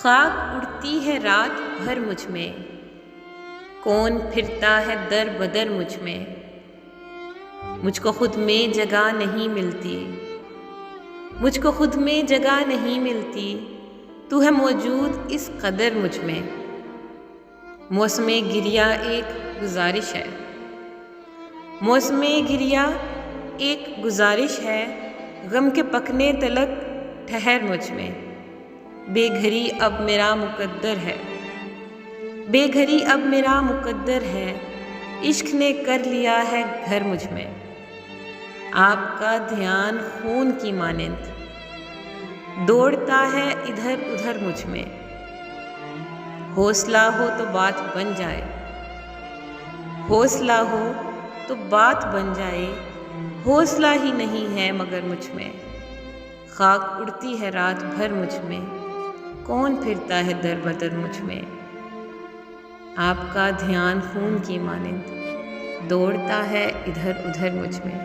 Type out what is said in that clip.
खाक उड़ती है रात भर मुझ में, कौन फिरता है दर बदर मुझ में। मुझको खुद में जगह नहीं मिलती, मुझको खुद में जगह नहीं मिलती। तू है मौजूद इस कदर मुझ में। मौसमे गिरिया एक गुजारिश है, मौसमे गिरिया एक गुजारिश है। गम के पकने तलक ठहर मुझ में। बेघरी अब मेरा मुकद्दर है, बेघरी अब मेरा मुकद्दर है। इश्क ने कर लिया है घर मुझ में। आपका ध्यान खून की मानिंद दौड़ता है इधर उधर मुझ में। हौसला हो तो बात बन जाए, हौसला हो तो बात बन जाए। हौसला ही नहीं है मगर मुझ में। खाक उड़ती है रात भर मुझ में, कौन फिरता है दर बदर मुझ में। आपका ध्यान खून की मानिंद दौड़ता है इधर उधर मुझ में।